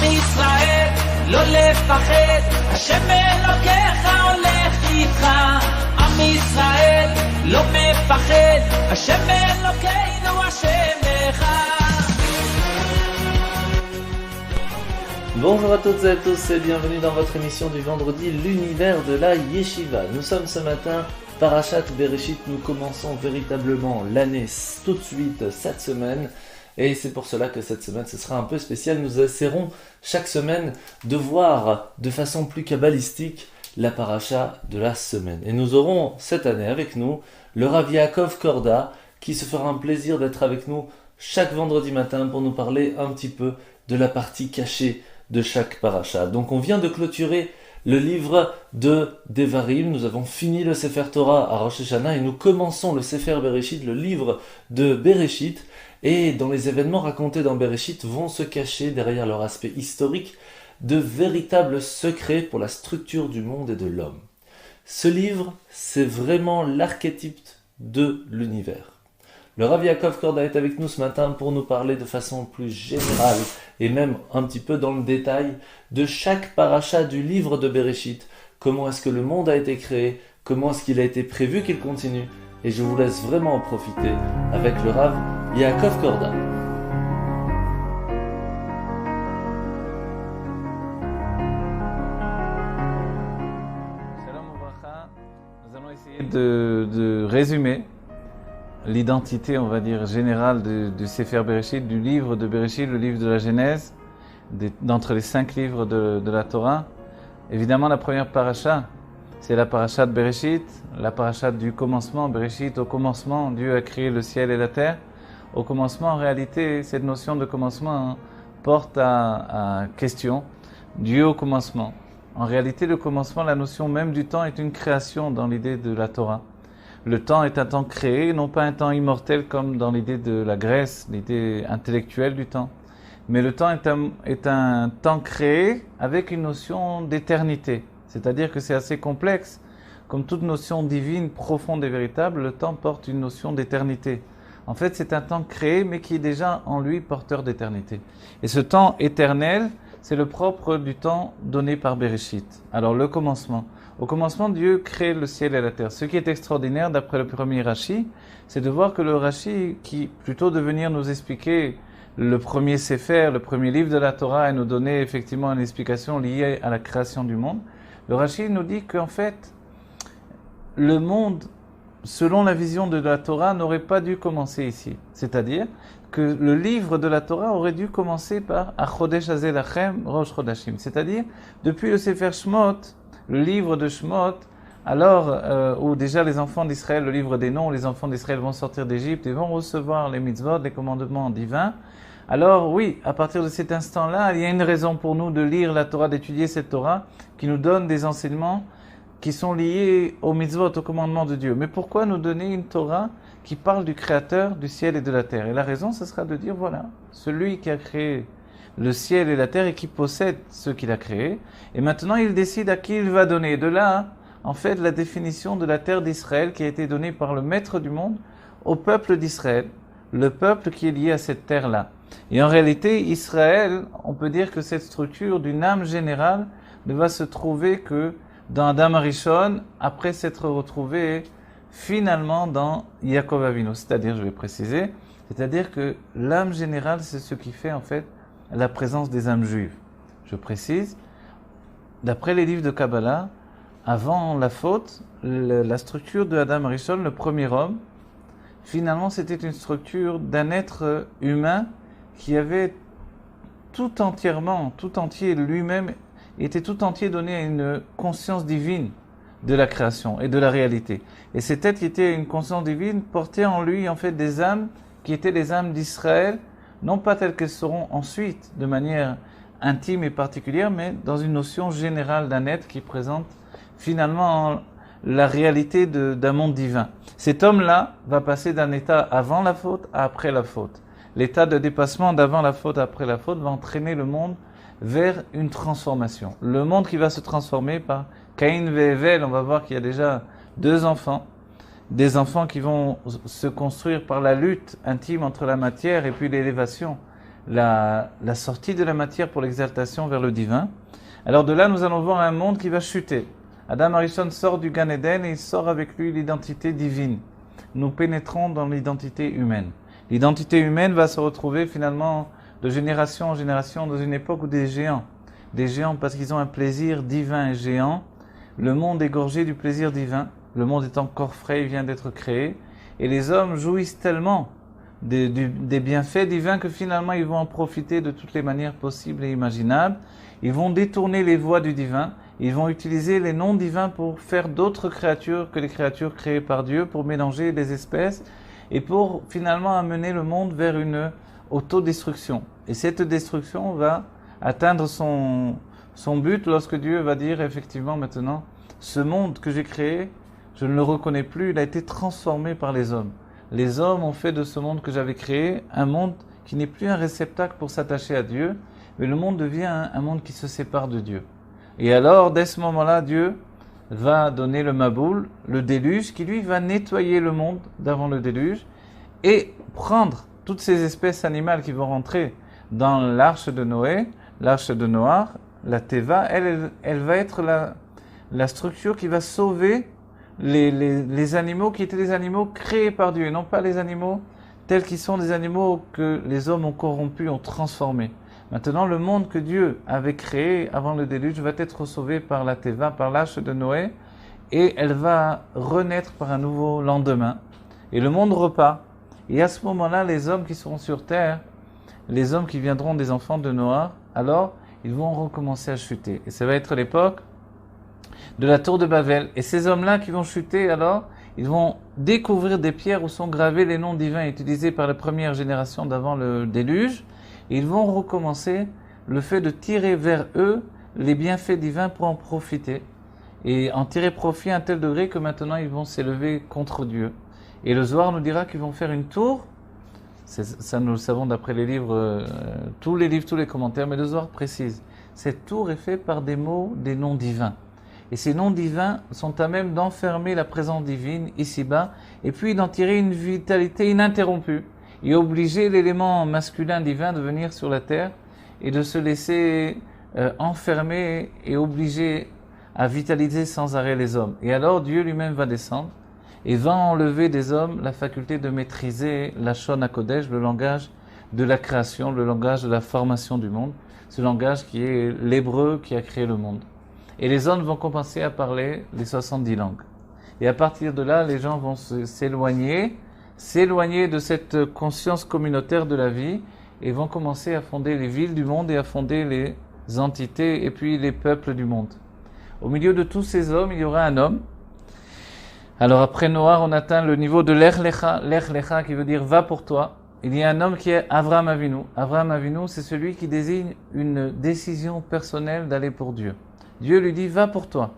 ישראל, לא לפחד, השם אלוקיך הולך איתך. עם ישראל, לא מפחד, השם אלוקינו השם אחד. Bonjour à toutes et à tous et bienvenue dans votre émission du vendredi, l'univers de la Yeshiva. Nous sommes ce matin, Parashat Bereshit, nous commençons véritablement l'année tout de suite cette semaine. Et c'est pour cela que cette semaine, ce sera un peu spécial. Nous essaierons chaque semaine de voir de façon plus kabbalistique la paracha de la semaine. Et nous aurons cette année avec nous le Rav Yaakov Korda qui se fera un plaisir d'être avec nous chaque vendredi matin pour nous parler un petit peu de la partie cachée de chaque paracha. Donc on vient de clôturer le livre de Devarim, nous avons fini le Sefer Torah à Rosh Hashanah et nous commençons le Sefer Bereshit, le livre de Bereshit. Et dans les événements racontés dans Bereshit vont se cacher derrière leur aspect historique de véritables secrets pour la structure du monde et de l'homme. Ce livre, c'est vraiment l'archétype de l'univers. Le Rav Yaakov Korda est avec nous ce matin pour nous parler de façon plus générale et même un petit peu dans le détail de chaque paracha du livre de Bereshit. Comment est-ce que le monde a été créé, comment est-ce qu'il a été prévu qu'il continue. Et je vous laisse vraiment en profiter avec le Rav Yaakov Korda. Shalom Uvracha. Nous allons essayer de résumer l'identité, on va dire, générale du Sefer Bereshit, du livre de Bereshit, le livre de la Genèse, d'entre les 5 livres de la Torah. Évidemment, la première paracha, c'est la paracha de Bereshit, la paracha du commencement. Bereshit, au commencement, Dieu a créé le ciel et la terre. Au commencement, en réalité, cette notion de commencement porte à question. Dieu au commencement. En réalité, le commencement, la notion même du temps est une création dans l'idée de la Torah. Le temps est un temps créé, non pas un temps immortel comme dans l'idée de la Grèce, l'idée intellectuelle du temps. Mais le temps est un temps créé avec une notion d'éternité. C'est-à-dire que c'est assez complexe. Comme toute notion divine, profonde et véritable, le temps porte une notion d'éternité. En fait, c'est un temps créé, mais qui est déjà en lui porteur d'éternité. Et ce temps éternel, c'est le propre du temps donné par Bereshit. Alors, le commencement. Au commencement, Dieu crée le ciel et la terre. Ce qui est extraordinaire, d'après le premier Rashi, c'est de voir que le Rashi, qui plutôt de venir nous expliquer le premier Sefer, le premier livre de la Torah, et nous donner effectivement une explication liée à la création du monde, le Rashi nous dit qu'en fait, le monde, selon la vision de la Torah, n'aurait pas dû commencer ici. C'est-à-dire que le livre de la Torah aurait dû commencer par Achodesh Hazeh Lachem Rosh Chodashim. C'est-à-dire, depuis le Sefer Shemot, le livre de Shemot, alors où déjà les enfants d'Israël, le livre des noms, les enfants d'Israël vont sortir d'Égypte et vont recevoir les mitzvot, les commandements divins. Alors oui, à partir de cet instant-là, il y a une raison pour nous de lire la Torah, d'étudier cette Torah, qui nous donne des enseignements qui sont liés aux mitzvot, aux commandements de Dieu. Mais pourquoi nous donner une Torah qui parle du Créateur du ciel et de la terre? Et la raison, ce sera de dire, voilà, celui qui a créé le ciel et la terre et qui possède ce qu'il a créé. Et maintenant, il décide à qui il va donner. De là, en fait, la définition de la terre d'Israël qui a été donnée par le maître du monde au peuple d'Israël, le peuple qui est lié à cette terre-là. Et en réalité, Israël, on peut dire que cette structure d'une âme générale ne va se trouver que dans Adam Arishon, après s'être retrouvé finalement dans Yaakov Avinu. C'est-à-dire, je vais préciser, c'est-à-dire que l'âme générale, c'est ce qui fait en fait la présence des âmes juives. Je précise, d'après les livres de Kabbalah, avant la faute, la structure de Adam Arishon, le premier homme, finalement c'était une structure d'un être humain qui avait tout entier lui-même, était tout entier donné à une conscience divine de la création et de la réalité. Et cet être qui était une conscience divine portait en lui en fait des âmes qui étaient les âmes d'Israël, non pas telles qu'elles seront ensuite de manière intime et particulière, mais dans une notion générale d'un être qui présente finalement la réalité d'un monde divin. Cet homme-là va passer d'un état avant la faute à après la faute. L'état de dépassement d'avant la faute à après la faute va entraîner le monde vers une transformation. Le monde qui va se transformer par Caïn et Hevel, on va voir qu'il y a déjà 2 enfants, des enfants qui vont se construire par la lutte intime entre la matière et puis l'élévation la sortie de la matière pour l'exaltation vers le divin. Alors de là, nous allons voir un monde qui va chuter. Adam Arishon sort du Gan Eden et il sort avec lui l'identité divine. Nous pénétrons dans l'identité humaine. L'identité humaine va se retrouver finalement de génération en génération dans une époque où des géants parce qu'ils ont un plaisir divin et géant. Le monde est gorgé du plaisir divin. Le monde est encore frais, il vient d'être créé. Et les hommes jouissent tellement des bienfaits divins que finalement ils vont en profiter de toutes les manières possibles et imaginables. Ils vont détourner les voies du divin. Ils vont utiliser les noms divins pour faire d'autres créatures que les créatures créées par Dieu, pour mélanger les espèces et pour finalement amener le monde vers une autodestruction. Et cette destruction va atteindre son but lorsque Dieu va dire effectivement maintenant, ce monde que j'ai créé, je ne le reconnais plus, il a été transformé par les hommes. Les hommes ont fait de ce monde que j'avais créé un monde qui n'est plus un réceptacle pour s'attacher à Dieu, mais le monde devient un monde qui se sépare de Dieu. Et alors, dès ce moment-là, Dieu va donner le Maboul, le déluge, qui lui va nettoyer le monde d'avant le déluge et prendre toutes ces espèces animales qui vont rentrer dans l'arche de Noé, l'arche de Noach, la Teva, elle va être la structure qui va sauver les animaux qui étaient des animaux créés par Dieu, et non pas les animaux tels qu'ils sont des animaux que les hommes ont corrompus, ont transformés. Maintenant, le monde que Dieu avait créé avant le déluge va être sauvé par la Teva, par l'arche de Noé, et elle va renaître par un nouveau lendemain. Et le monde repart. Et à ce moment-là, les hommes qui seront sur terre, les hommes qui viendront des enfants de Noah, alors ils vont recommencer à chuter. Et ça va être l'époque de la tour de Babel. Et ces hommes-là qui vont chuter, alors, ils vont découvrir des pierres où sont gravés les noms divins utilisés par la première génération d'avant le déluge. Et ils vont recommencer le fait de tirer vers eux les bienfaits divins pour en profiter. Et en tirer profit à un tel degré que maintenant ils vont s'élever contre Dieu. Et le Zohar nous dira qu'ils vont faire une tour. Ça nous le savons d'après les livres, tous les commentaires, mais le Zohar précise. Cette tour est faite par des mots, des noms divins. Et ces noms divins sont à même d'enfermer la présence divine ici-bas et puis d'en tirer une vitalité ininterrompue. Et obliger l'élément masculin divin de venir sur la terre et de se laisser enfermer et obliger à vitaliser sans arrêt les hommes. Et alors Dieu lui-même va descendre et va enlever des hommes la faculté de maîtriser la Shon HaKodesh, le langage de la création, le langage de la formation du monde, ce langage qui est l'hébreu qui a créé le monde. Et les hommes vont commencer à parler les 70 langues. Et à partir de là, les gens vont s'éloigner de cette conscience communautaire de la vie et vont commencer à fonder les villes du monde et à fonder les entités et puis les peuples du monde. Au milieu de tous ces hommes, il y aura un homme. Alors après Noah, on atteint le niveau de Lech Lecha qui veut dire va pour toi. Il y a un homme qui est Avraham Avinu. Avraham Avinu, c'est celui qui désigne une décision personnelle d'aller pour Dieu. Dieu lui dit va pour toi.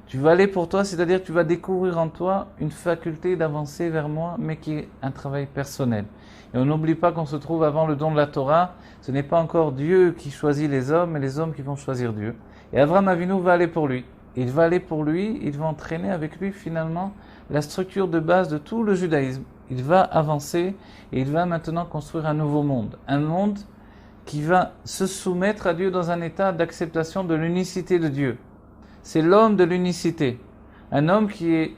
Tu vas aller pour toi, c'est-à-dire que tu vas découvrir en toi une faculté d'avancer vers moi, mais qui est un travail personnel. Et on n'oublie pas qu'on se trouve avant le don de la Torah. Ce n'est pas encore Dieu qui choisit les hommes, mais les hommes qui vont choisir Dieu. Et Avraham Avinu va aller pour lui. Il va aller pour lui, il va entraîner avec lui finalement la structure de base de tout le judaïsme. Il va avancer et il va maintenant construire un nouveau monde. Un monde qui va se soumettre à Dieu dans un état d'acceptation de l'unicité de Dieu. C'est l'homme de l'unicité. Un homme qui est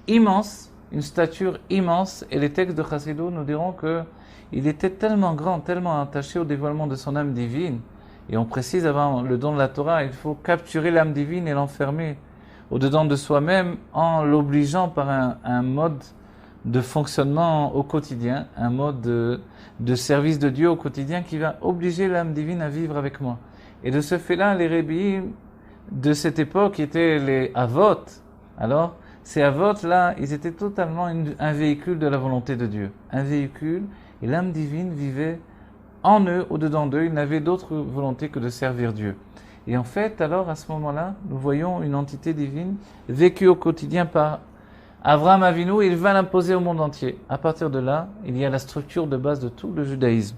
immense, une stature immense. Et les textes de Chassidut nous diront qu'il était tellement grand, tellement attaché au dévoilement de son âme divine. Et on précise avant le don de la Torah, il faut capturer l'âme divine et l'enfermer au-dedans de soi-même en l'obligeant par un mode de fonctionnement au quotidien, un mode de service de Dieu au quotidien qui va obliger l'âme divine à vivre avec moi. Et de ce fait-là, les rébbiim de cette époque étaient les Avot. Alors, ces Avot-là, ils étaient totalement un véhicule de la volonté de Dieu. Un véhicule, et l'âme divine vivait en eux, au-dedans d'eux. Ils n'avaient d'autre volonté que de servir Dieu. Et en fait, alors, à ce moment-là, nous voyons une entité divine vécue au quotidien par Avraham Avinu, il va l'imposer au monde entier. À partir de là, il y a la structure de base de tout le judaïsme.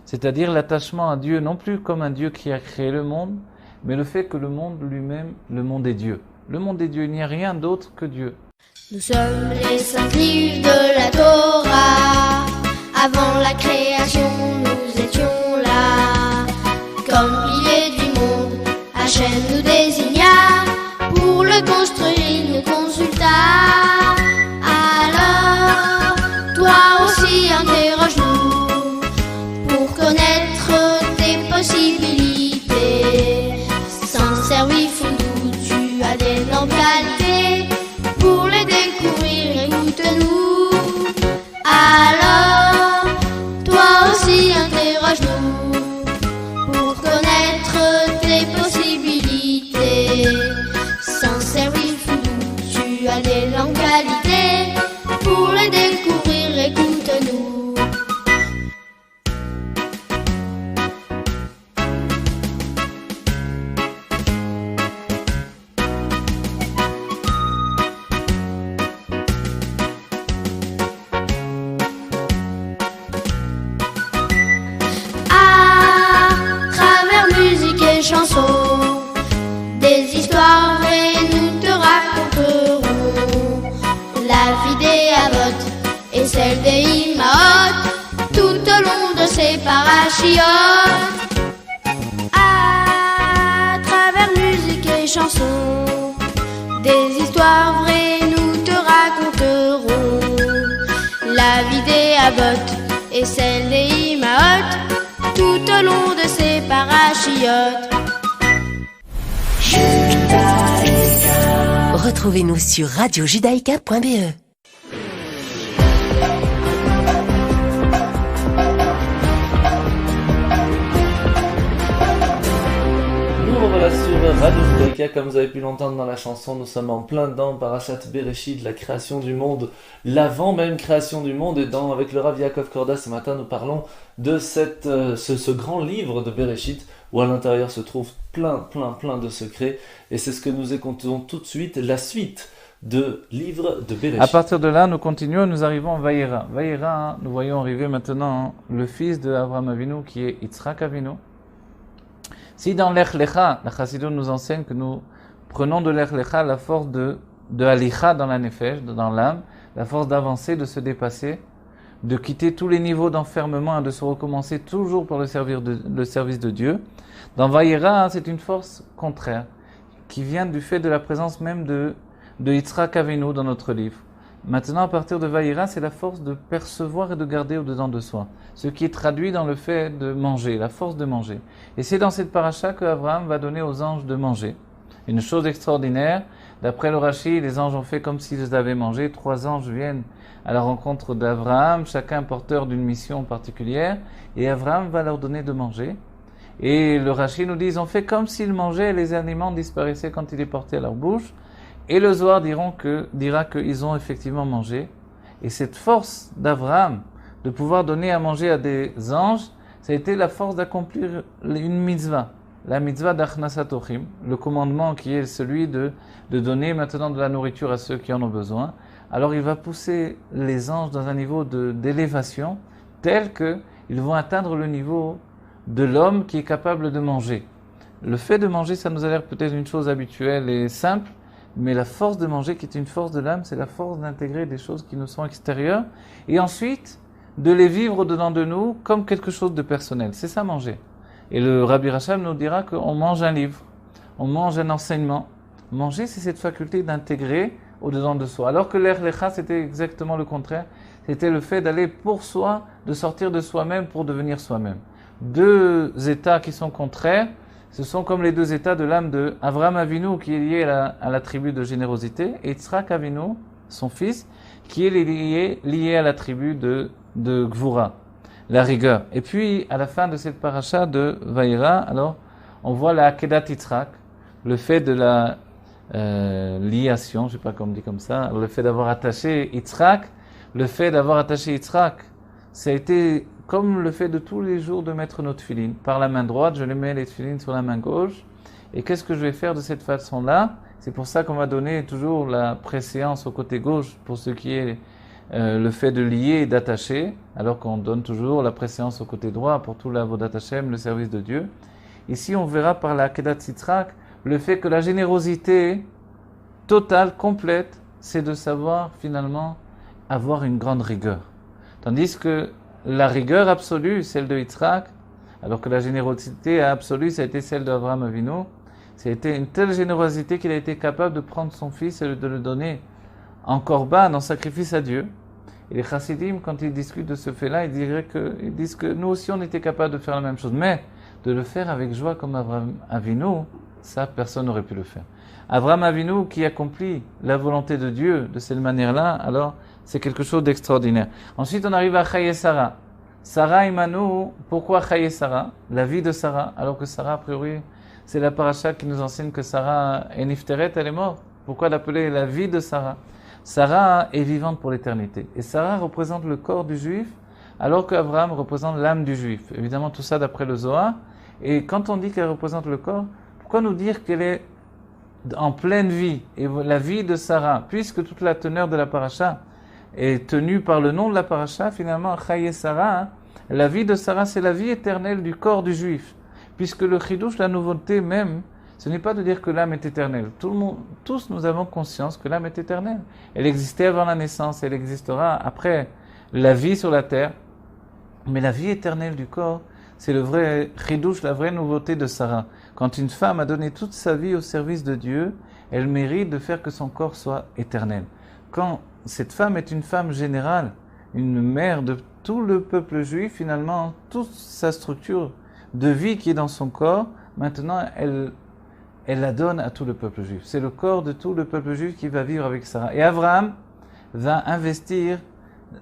C'est-à-dire l'attachement à Dieu, non plus comme un Dieu qui a créé le monde, mais le fait que le monde lui-même, le monde est Dieu. Le monde est Dieu, il n'y a rien d'autre que Dieu. Nous sommes les saints livres de la Torah. Avant la création, nous étions là. et celle des Imaot, tout au long de ces parachiotes. À travers musique et chansons, des histoires vraies nous te raconterons. La vie des Abot et celle des Imaot, tout au long de ces parachiotes. Retrouvez-nous sur radiojudaïka.be. Voilà sur Radio Judaïka, comme vous avez pu l'entendre dans la chanson, nous sommes en plein dedans, Parashat Bereshit, la création du monde, l'avant même création du monde, et avec le Rav Yaakov Korda ce matin nous parlons de ce grand livre de Bereshit, où à l'intérieur se trouve plein de secrets, et c'est ce que nous écoutons tout de suite, la suite de livre de Bereshit. À partir de là, nous continuons, nous arrivons à Vayera. Vayera, nous voyons arriver maintenant le fils de Avraham Avinu, qui est Yitzhak Avinu. Si dans l'Ech Lecha, la Chassidut nous enseigne que nous prenons de l'Ech Lecha la force de Halicha dans la Nefesh, dans l'âme, la force d'avancer, de se dépasser, de quitter tous les niveaux d'enfermement et de se recommencer toujours pour le service de Dieu. Dans Vayera, c'est une force contraire, qui vient du fait de la présence même de Yitzhak Avinu dans notre livre. Maintenant, à partir de Vayera, c'est la force de percevoir et de garder au-dedans de soi. Ce qui est traduit dans le fait de manger, la force de manger. Et c'est dans cette paracha que Abraham va donner aux anges de manger. Une chose extraordinaire, d'après le Rashi, les anges ont fait comme s'ils avaient mangé. 3 anges viennent à la rencontre d'Abraham, chacun porteur d'une mission particulière, et Abraham va leur donner de manger. Et le Rashi nous dit, ils ont fait comme s'ils mangeaient et les aliments disparaissaient quand il est porté à leur bouche. Et le Zohar dira qu'ils ont effectivement mangé. Et cette force d'Abraham de pouvoir donner à manger à des anges, ça a été la force d'accomplir une mitzvah. La mitzvah d'Achnasat Ochim, le commandement qui est celui de donner maintenant de la nourriture à ceux qui en ont besoin. Alors il va pousser les anges dans un niveau d'élévation tel qu'ils vont atteindre le niveau de l'homme qui est capable de manger. Le fait de manger, ça nous a l'air peut-être une chose habituelle et simple, mais la force de manger, qui est une force de l'âme, c'est la force d'intégrer des choses qui nous sont extérieures, et ensuite de les vivre au-dedans de nous comme quelque chose de personnel. C'est ça, manger. Et le Rabbi Racham nous dira qu'on mange un livre, on mange un enseignement. Manger, c'est cette faculté d'intégrer au-dedans de soi. Alors que l'Ech Lecha, c'était exactement le contraire. C'était le fait d'aller pour soi, de sortir de soi-même pour devenir soi-même. 2 états qui sont contraires. Ce sont comme les 2 états de l'âme de Avraham Avinu, qui est lié à la tribu de générosité, et Yitzhak Avinu, son fils, qui est lié à la tribu de Gvura, la rigueur. Et puis, à la fin de cette paracha de Vayera, alors, on voit la Akedat Yitzhak, le fait de la liation, je ne sais pas comment on dit comme ça, le fait d'avoir attaché Yitzhak, ça a été comme le fait de tous les jours de mettre nos tefilines. Par la main droite, je les mets les tefilines sur la main gauche. Et qu'est-ce que je vais faire de cette façon-là? C'est pour ça qu'on va donner toujours la préséance au côté gauche pour ce qui est le fait de lier et d'attacher, alors qu'on donne toujours la préséance au côté droit pour tout l'avodat Hashem, le service de Dieu. Ici, on verra par la Akedat Yitzhak le fait que la générosité totale, complète, c'est de savoir finalement avoir une grande rigueur. Tandis que la rigueur absolue, celle de Yitzhak, alors que la générosité absolue, ça a été celle d'Avraham Avinu, ça a été une telle générosité qu'il a été capable de prendre son fils et de le donner en korban, en sacrifice à Dieu. Et les chassidim, quand ils discutent de ce fait-là, ils disent que nous aussi on était capable de faire la même chose, mais de le faire avec joie comme Avraham Avinu, ça personne n'aurait pu le faire. Avraham Avinu qui accomplit la volonté de Dieu de cette manière-là, alors c'est quelque chose d'extraordinaire. Ensuite, on arrive à Chaye Sarah. Sarah Imanu, pourquoi Chaye Sarah? La vie de Sarah, alors que Sarah, a priori, c'est la paracha qui nous enseigne que Sarah est nifteret, elle est morte. Pourquoi l'appeler la vie de Sarah? Sarah est vivante pour l'éternité. Et Sarah représente le corps du juif, alors qu'Abraham représente l'âme du juif. Évidemment, tout ça d'après le Zohar. Et quand on dit qu'elle représente le corps, pourquoi nous dire qu'elle est en pleine vie? Et la vie de Sarah, puisque toute la teneur de la paracha est tenue par le nom de la paracha, finalement, Chaye Sarah, la vie de Sarah, c'est la vie éternelle du corps du juif. Puisque le chidouche, la nouveauté même, ce n'est pas de dire que l'âme est éternelle. Tous nous avons conscience que l'âme est éternelle. Elle existait avant la naissance, elle existera après la vie sur la terre, mais la vie éternelle du corps, c'est le vrai chidouche, la vraie nouveauté de Sarah. Quand une femme a donné toute sa vie au service de Dieu, elle mérite de faire que son corps soit éternel. Quand cette femme est une femme générale, une mère de tout le peuple juif, finalement, toute sa structure de vie qui est dans son corps, maintenant, elle la donne à tout le peuple juif. C'est le corps de tout le peuple juif qui va vivre avec Sarah. Et Abraham va investir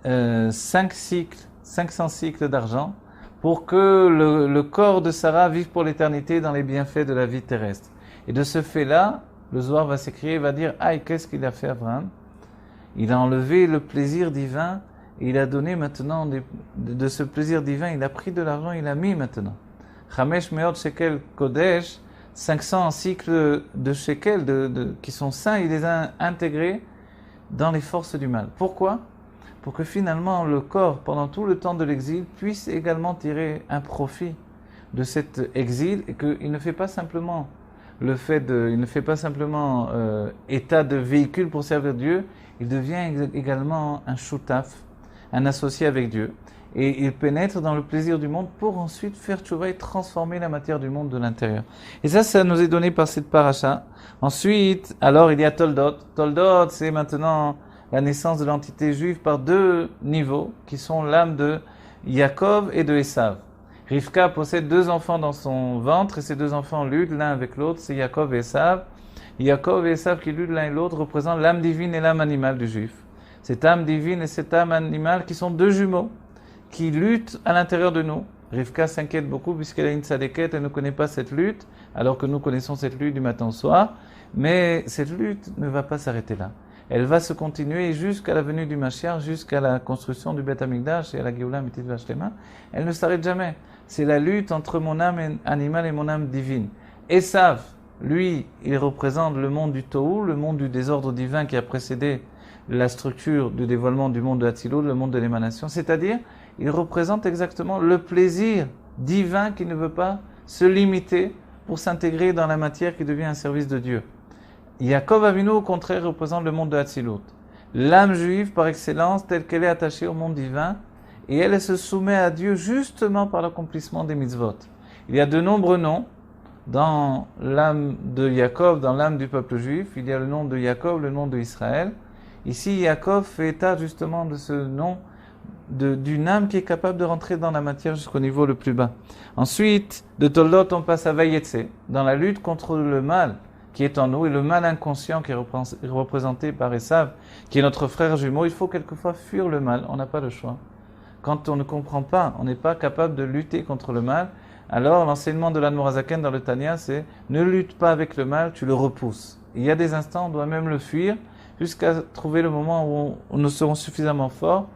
500 cycles d'argent pour que le corps de Sarah vive pour l'éternité dans les bienfaits de la vie terrestre. Et de ce fait-là, le Zohar va s'écrier et va dire « Aïe, qu'est-ce qu'il a fait Abraham ?» Il a enlevé le plaisir divin et il a donné maintenant de ce plaisir divin, il a pris de l'argent, il a mis maintenant. Chamesh meot shekel kodesh, 500 cycles de shekel qui sont saints, il les a intégrés dans les forces du mal. Pourquoi ? Pour que finalement le corps, pendant tout le temps de l'exil, puisse également tirer un profit de cet exil et qu'il ne fait pas simplement état de véhicule pour servir Dieu, il devient également un shoutaf, un associé avec Dieu. Et il pénètre dans le plaisir du monde pour ensuite faire tchouva et transformer la matière du monde de l'intérieur. Et ça nous est donné par cette paracha. Ensuite, alors il y a Toldot. Toldot, c'est maintenant la naissance de l'entité juive par deux niveaux, qui sont l'âme de Yaakov et de Esav. Rivka possède deux enfants dans son ventre, et ces deux enfants luttent l'un avec l'autre, c'est Yaakov et Esav. Yaakov et Esav qui luttent l'un et l'autre représentent l'âme divine et l'âme animale du juif. Cette âme divine et cette âme animale qui sont deux jumeaux, qui luttent à l'intérieur de nous. Rivka s'inquiète beaucoup puisqu'elle a une sadéquette, elle ne connaît pas cette lutte, alors que nous connaissons cette lutte du matin au soir. Mais cette lutte ne va pas s'arrêter là. Elle va se continuer jusqu'à la venue du Mashiach, jusqu'à la construction du Beth Amikdash et à la Géoula Mitit Vashlema. Elle ne s'arrête jamais. C'est la lutte entre mon âme animale et mon âme divine. Esav, lui, il représente le monde du Tohu, le monde du désordre divin qui a précédé la structure du dévoilement du monde de Hatzilut, le monde de l'émanation. C'est-à-dire, il représente exactement le plaisir divin qui ne veut pas se limiter pour s'intégrer dans la matière qui devient un service de Dieu. Yaakov Avinu, au contraire, représente le monde de Hatzilut. L'âme juive, par excellence, telle qu'elle est attachée au monde divin, et elle se soumet à Dieu justement par l'accomplissement des mitzvot. Il y a de nombreux noms dans l'âme de Yaakov, dans l'âme du peuple juif. Il y a le nom de Yaakov, le nom d'Israël. Ici, Yaakov fait état justement de ce nom, d'une âme qui est capable de rentrer dans la matière jusqu'au niveau le plus bas. Ensuite, de Toldot, on passe à Vayetse, dans la lutte contre le mal qui est en nous, et le mal inconscient qui est représenté par Esav, qui est notre frère jumeau. Il faut quelquefois fuir le mal, on n'a pas le choix. Quand on ne comprend pas, on n'est pas capable de lutter contre le mal, alors l'enseignement de l'Admor HaZaken dans le Tanya, c'est ne lutte pas avec le mal, tu le repousses. Il y a des instants, on doit même le fuir, jusqu'à trouver le moment où nous serons suffisamment forts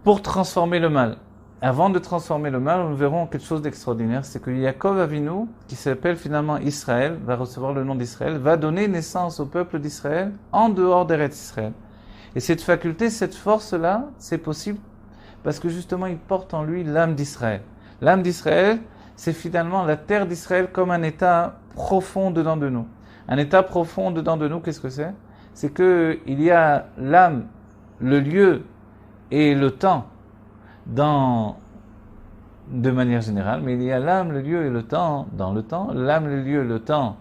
pour transformer le mal. Avant de transformer le mal, nous verrons quelque chose d'extraordinaire, c'est que Yaakov Avinu, qui s'appelle finalement Israël, va recevoir le nom d'Israël, va donner naissance au peuple d'Israël en dehors d'Eretz Israël. Et cette faculté, cette force-là, c'est possible parce que justement, il porte en lui l'âme d'Israël. L'âme d'Israël, c'est finalement la terre d'Israël comme un état profond dedans de nous. Un état profond dedans de nous, qu'est-ce que c'est ? C'est qu'il y a l'âme, le lieu et le temps de manière générale, mais il y a l'âme, le lieu et le temps dans le temps, l'âme, le lieu, le temps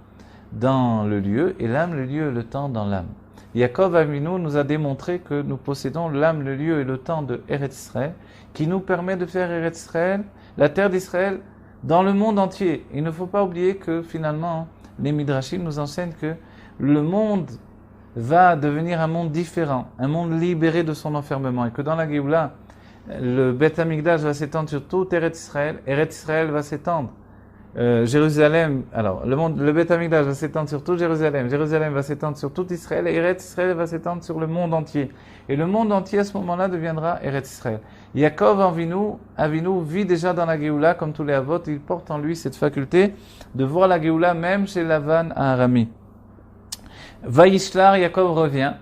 dans le lieu, et l'âme, le lieu et le temps dans l'âme. Yaakov Avinu nous a démontré que nous possédons l'âme, le lieu et le temps de Eretz Israël, qui nous permet de faire Eretz Israël, la terre d'Israël, dans le monde entier. Il ne faut pas oublier que finalement, les Midrashim nous enseignent que le monde va devenir un monde différent, un monde libéré de son enfermement, et que dans la Géoula, le Beth Amikdash va s'étendre sur tout Eretz Israël va s'étendre. Jérusalem, alors le Beth Amikdash va s'étendre sur tout Jérusalem va s'étendre sur tout Israël, et Eretz Israël va s'étendre sur le monde entier. Et le monde entier à ce moment-là deviendra Eretz Israël. Yaakov Avinu vit déjà dans la Géoula comme tous les Avot, il porte en lui cette faculté de voir la Géoula même chez Lavan à Arami. Vayishlar, Yaakov revient,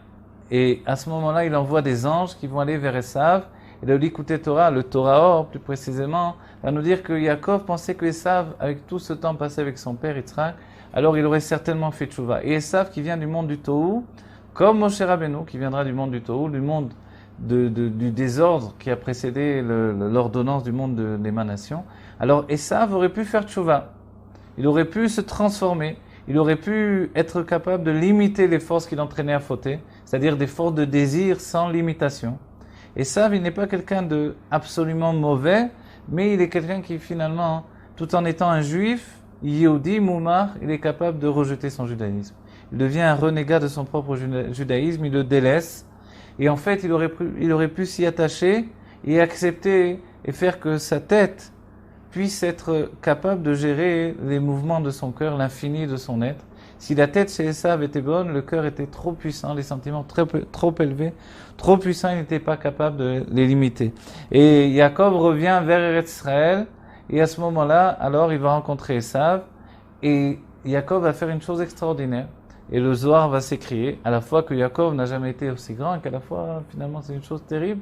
et à ce moment-là il envoie des anges qui vont aller vers Esav. Et le Likutei Torah, le Torah plus précisément, va nous dire que Yaakov pensait que Esav, avec tout ce temps passé avec son père Yitzhak, alors il aurait certainement fait tchouva. Et Esav, qui vient du monde du Tohu, comme Moshe Rabbeinu, qui viendra du monde du Tohu, du monde du désordre qui a précédé l'ordonnance du monde de l'émanation. Alors Esav aurait pu faire tchouva, il aurait pu se transformer, il aurait pu être capable de limiter les forces qui l'entraînaient à fauter, c'est-à-dire des forces de désir sans limitation. Esav, il n'est pas quelqu'un de absolument mauvais, mais il est quelqu'un qui finalement, tout en étant un juif, Yehudi, Moumar, il est capable de rejeter son judaïsme. Il devient un renégat de son propre judaïsme, il le délaisse. Et en fait, il aurait pu s'y attacher et accepter et faire que sa tête puisse être capable de gérer les mouvements de son cœur, l'infini de son être. Si la tête chez Esav était bonne, le cœur était trop puissant, les sentiments trop élevés, trop puissants, il n'était pas capable de les limiter. Et Jacob revient vers Eretz Israël, et à ce moment-là, alors il va rencontrer Esav, et Jacob va faire une chose extraordinaire. Et le Zohar va s'écrier, à la fois que Jacob n'a jamais été aussi grand, et qu'à la fois, finalement, c'est une chose terrible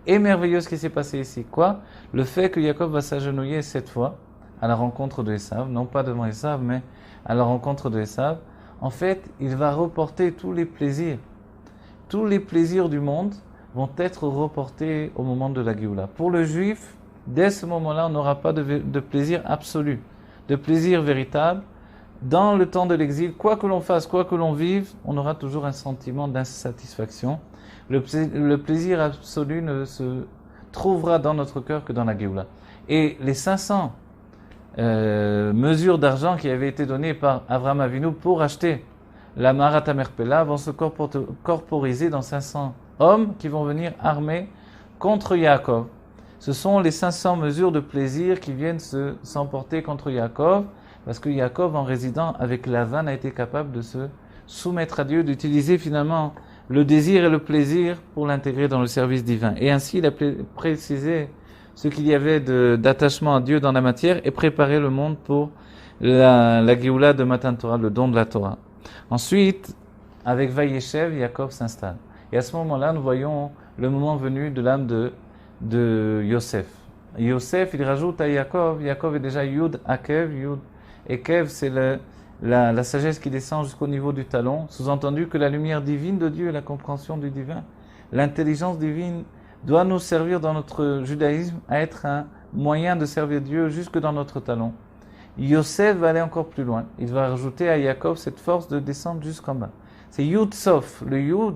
et merveilleuse qui s'est passée ici. Quoi? Le fait que Jacob va s'agenouiller 7 fois à la rencontre de Esav, non pas devant Esav, mais à la rencontre de Esav. En fait, il va reporter tous les plaisirs. Tous les plaisirs du monde vont être reportés au moment de la Géoula. Pour le juif, dès ce moment-là, on n'aura pas de plaisir absolu, de plaisir véritable. Dans le temps de l'exil, quoi que l'on fasse, quoi que l'on vive, on aura toujours un sentiment d'insatisfaction. Le plaisir absolu ne se trouvera dans notre cœur que dans la Géoula. Et les 500 mesures d'argent qui avaient été données par Avraham Avinu pour acheter la Marat Merpela vont se corporiser dans 500 hommes qui vont venir armés contre Yaakov. Ce sont les 500 mesures de plaisir qui viennent s'emporter contre Yaakov, parce que Yaakov, en résidant avec Lavan, a été capable de se soumettre à Dieu, d'utiliser finalement le désir et le plaisir pour l'intégrer dans le service divin. Et ainsi, il a précisé ce qu'il y avait d'attachement à Dieu dans la matière et préparé le monde pour la Géoula de Matan Torah, le don de la Torah. Ensuite, avec Vayeshev, Yaakov s'installe. Et à ce moment-là, nous voyons le moment venu de l'âme de Yosef. Yosef, il rajoute à Yaakov, Yaakov est déjà Yud Akev, Yud Ekev, c'est la sagesse qui descend jusqu'au niveau du talon, sous-entendu que la lumière divine de Dieu et la compréhension du divin, l'intelligence divine doit nous servir dans notre judaïsme à être un moyen de servir Dieu jusque dans notre talon. Yosef va aller encore plus loin. Il va rajouter à Yaakov cette force de descendre jusqu'en bas. C'est Yud Sof. Le Yud,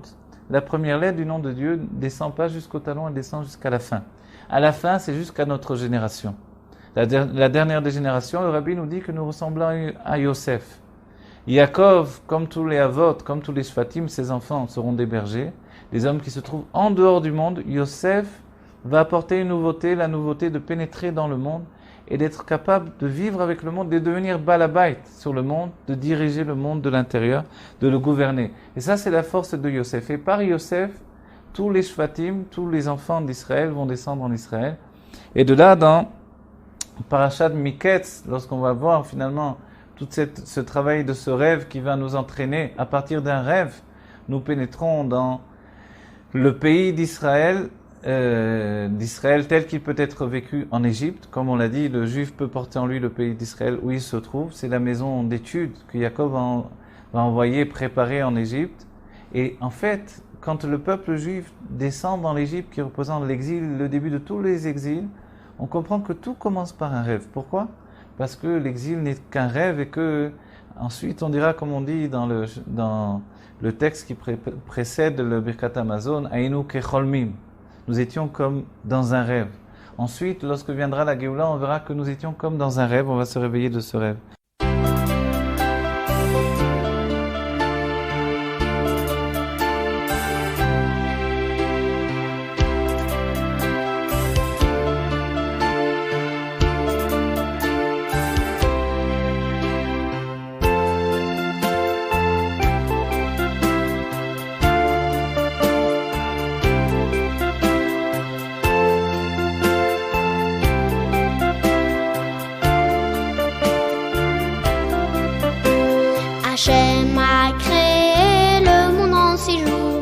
la première lettre du nom de Dieu, ne descend pas jusqu'au talon, elle descend jusqu'à la fin. À la fin, c'est jusqu'à notre génération. La dernière des générations, le Rabbi nous dit que nous ressemblons à Yosef. Yaakov, comme tous les Avot, comme tous les Shvatim, ses enfants seront des bergers, des hommes qui se trouvent en dehors du monde. Yosef va apporter une nouveauté, la nouveauté de pénétrer dans le monde et d'être capable de vivre avec le monde, de devenir balabait sur le monde, de diriger le monde de l'intérieur, de le gouverner. Et ça, c'est la force de Yosef. Et par Yosef, tous les Shvatim, tous les enfants d'Israël vont descendre en Israël. Et de là, dans Parashat Miketz, lorsqu'on va voir finalement tout ce travail de ce rêve qui va nous entraîner, à partir d'un rêve, nous pénétrons dans le pays d'Israël, tel qu'il peut être vécu en Égypte. Comme on l'a dit, le juif peut porter en lui le pays d'Israël où il se trouve. C'est la maison d'études que Jacob va envoyer préparer en Égypte. Et en fait, quand le peuple juif descend dans l'Égypte, qui représente l'exil, le début de tous les exils, on comprend que tout commence par un rêve. Pourquoi? Parce que l'exil n'est qu'un rêve et que ensuite on dira, comme on dit dans le texte qui précède le Birkat Hamazon, Ainu kecholmim. Nous étions comme dans un rêve. Ensuite, lorsque viendra la Géoula, on verra que nous étions comme dans un rêve, on va se réveiller de ce rêve. Hachem a créé le monde en 6 jours,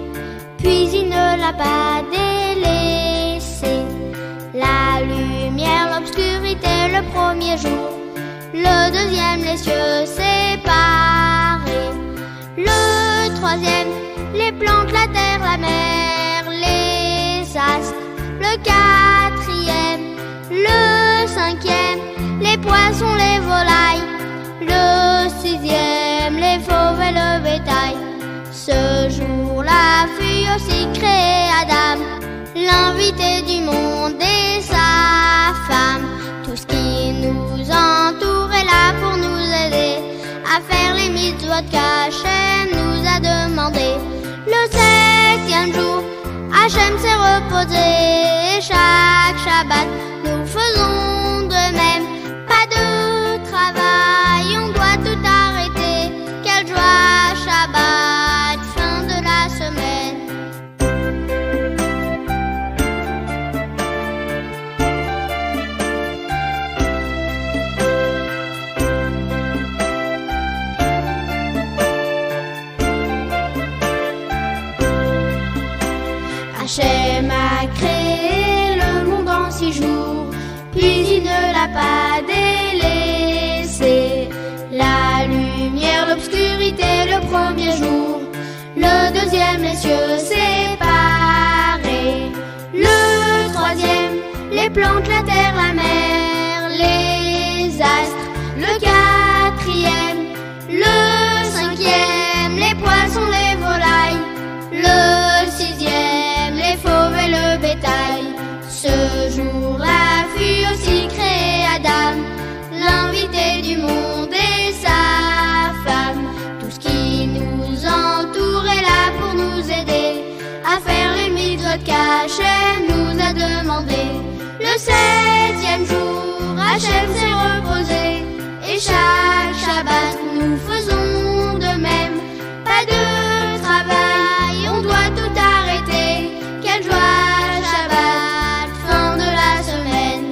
puis il ne l'a pas délaissé. La lumière, l'obscurité, le premier jour, le deuxième, les cieux séparés, le troisième, les plantes, la terre, la mer, les astres, le quatrième, le cinquième, les poissons, les volailles, le sixième, les fauves et le bétail. Ce jour-là fut aussi créé Adam, l'invité du monde et sa femme. Tout ce qui nous entoure est là pour nous aider à faire les mitzvot qu'Hachem nous a demandé. Le septième jour, Hachem s'est reposé et chaque Shabbat nous faisons de même. Pas de travail, on doit tout arrêter. Quelle joie, Shabbat, fin de la semaine. Hachem a créé le monde en 6 jours, puis il ne l'a pas délaissé. La lumière, l'obscurité, le premier jour, le deuxième, les cieux séparés, le troisième, les plantes, la terre, la mer, les astres, le quatrième, le cinquième, les poissons, les volailles, le sixième, les fauves et le bétail. Ce jour-là fut aussi créé Adam, l'invité du monde et sa femme. Tout ce qui nous entoure est là pour nous aider à faire les mitzvot qu'Hachem nous a demandé. Le septième jour, Hachem s'est reposé et chaque Shabbat nous faisons de même. Pas de travail, on doit tout arrêter. Quelle joie, Shabbat, fin de la semaine.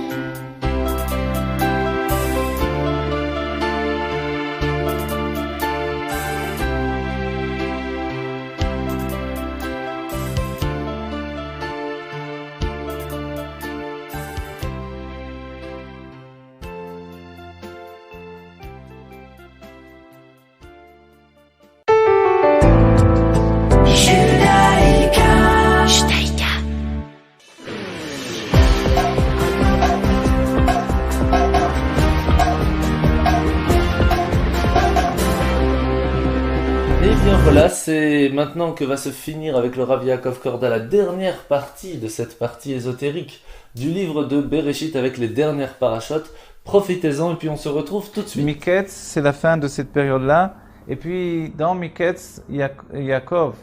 Et bien voilà, c'est maintenant que va se finir avec le Rav Yaakov Korda la dernière partie de cette partie ésotérique du livre de Bereshit avec les dernières parashotes. Profitez-en et puis on se retrouve tout de suite. Miketz, c'est la fin de cette période-là. Et puis dans Miketz, Yaakov,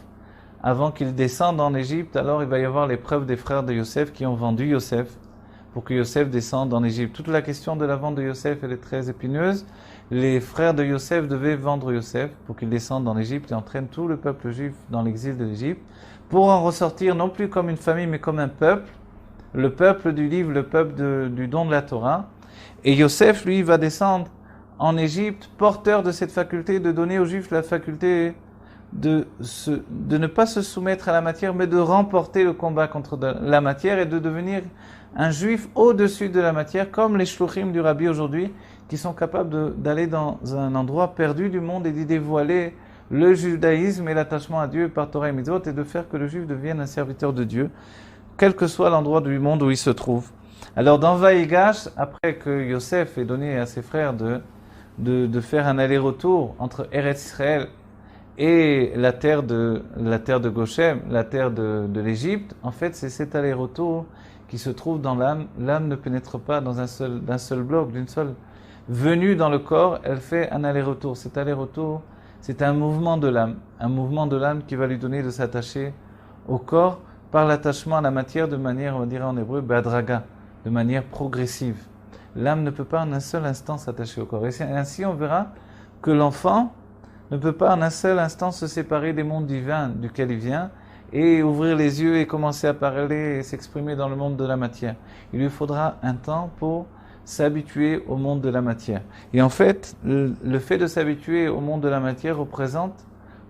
avant qu'il descende en Égypte, alors il va y avoir l'épreuve des frères de Yosef qui ont vendu Yosef pour que Yosef descende en Égypte. Toute la question de la vente de Yosef, elle est très épineuse. Les frères de Yosef devaient vendre Yosef pour qu'il descende en Égypte et entraîne tout le peuple juif dans l'exil de l'Égypte pour en ressortir non plus comme une famille mais comme un peuple, le peuple du livre, le peuple du don de la Torah. Et Yosef, lui, va descendre en Égypte porteur de cette faculté de donner aux Juifs la faculté de ne pas se soumettre à la matière mais de remporter le combat contre la matière et de devenir un Juif au-dessus de la matière comme les shluchim du Rabbi aujourd'hui qui sont capables d'aller dans un endroit perdu du monde et d'y dévoiler le judaïsme et l'attachement à Dieu par Torah et Mitzvot et de faire que le Juif devienne un serviteur de Dieu, quel que soit l'endroit du monde où il se trouve. Alors dans Vaïgash, après que Yosef ait donné à ses frères de faire un aller-retour entre Eretz Israël et la terre de Goshem, la terre de l'Égypte, en fait c'est cet aller-retour qui se trouve dans l'âme. L'âme ne pénètre pas dans d'un seul bloc, d'une seule venue dans le corps, elle fait un aller-retour. Cet aller-retour, c'est un mouvement de l'âme qui va lui donner de s'attacher au corps par l'attachement à la matière de manière, on dirait en hébreu, badraga, de manière progressive. L'âme ne peut pas en un seul instant s'attacher au corps. Et ainsi, on verra que l'enfant ne peut pas en un seul instant se séparer des mondes divins duquel il vient et ouvrir les yeux et commencer à parler et s'exprimer dans le monde de la matière. Il lui faudra un temps pour s'habituer au monde de la matière. Et en fait, le fait de s'habituer au monde de la matière représente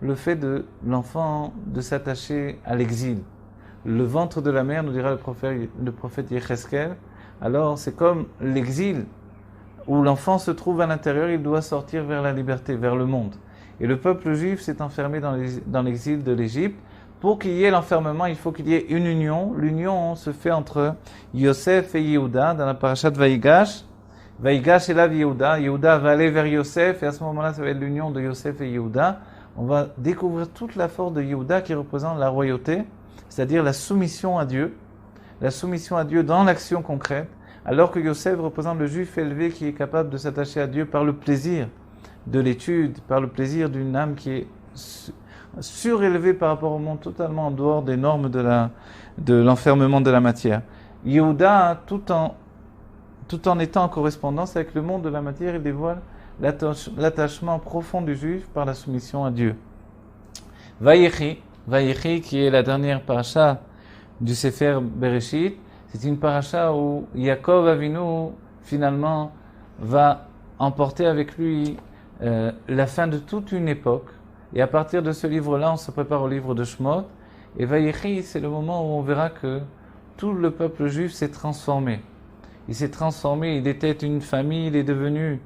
le fait de l'enfant de s'attacher à l'exil. Le ventre de la mère, nous dira le prophète Yecheskel, alors c'est comme l'exil où l'enfant se trouve à l'intérieur, il doit sortir vers la liberté, vers le monde. Et le peuple juif s'est enfermé dans l'exil de l'Égypte pour qu'il y ait l'enfermement, il faut qu'il y ait une union. L'union se fait entre Yosef et Yehuda dans la parashat Vaïgash. Vaïgash est là Yehuda. Yehuda va aller vers Yosef et à ce moment-là, ça va être l'union de Yosef et Yehuda. On va découvrir toute la force de Yehuda qui représente la royauté, c'est-à-dire la soumission à Dieu. La soumission à Dieu dans l'action concrète, alors que Yosef représente le juif élevé qui est capable de s'attacher à Dieu par le plaisir de l'étude, par le plaisir d'une âme qui est surélevée par rapport au monde, totalement en dehors des normes de l'enfermement de la matière. Yehuda, tout en étant en correspondance avec le monde de la matière, il dévoile l'attachement profond du juif par la soumission à Dieu. Vayechi, qui est la dernière paracha du Sefer Bereshit, c'est une paracha où Yaakov Avinu finalement va emporter avec lui la fin de toute une époque. Et à partir de ce livre-là, on se prépare au livre de Shemot. Et Vayechi, c'est le moment où on verra que tout le peuple juif s'est transformé. Il s'est transformé, il était une famille, il est devenu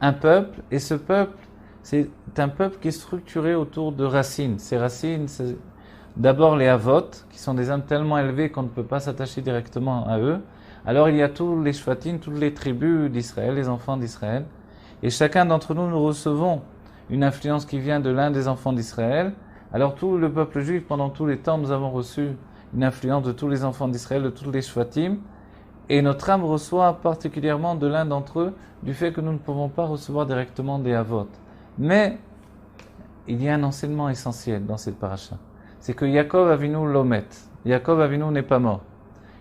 un peuple. Et ce peuple, c'est un peuple qui est structuré autour de racines. Ces racines, c'est d'abord les Avot, qui sont des âmes tellement élevées qu'on ne peut pas s'attacher directement à eux. Alors il y a tous les Shvatim, toutes les tribus d'Israël, les enfants d'Israël. Et chacun d'entre nous, nous recevons une influence qui vient de l'un des enfants d'Israël. Alors tout le peuple juif, pendant tous les temps, nous avons reçu une influence de tous les enfants d'Israël, de tous les Shvatim. Et notre âme reçoit particulièrement de l'un d'entre eux, du fait que nous ne pouvons pas recevoir directement des Avot. Mais il y a un enseignement essentiel dans cette paracha. C'est que Yaakov Avinu l'omet. Yaakov Avinu n'est pas mort.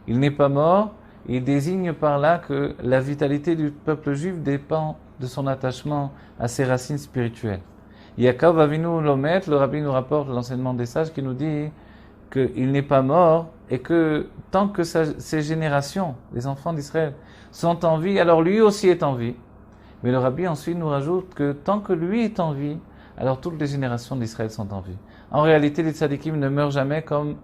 Il n'est pas mort, et il désigne par là que la vitalité du peuple juif dépend de son attachement à ses racines spirituelles. Yaakov Avinu l'omet, le rabbi nous rapporte l'enseignement des sages qui nous dit qu'il n'est pas mort et que tant que ses générations, les enfants d'Israël, sont en vie, alors lui aussi est en vie. Mais le rabbi ensuite nous rajoute que tant que lui est en vie, alors toutes les générations d'Israël sont en vie. En réalité, les tzadikim ne meurent jamais comme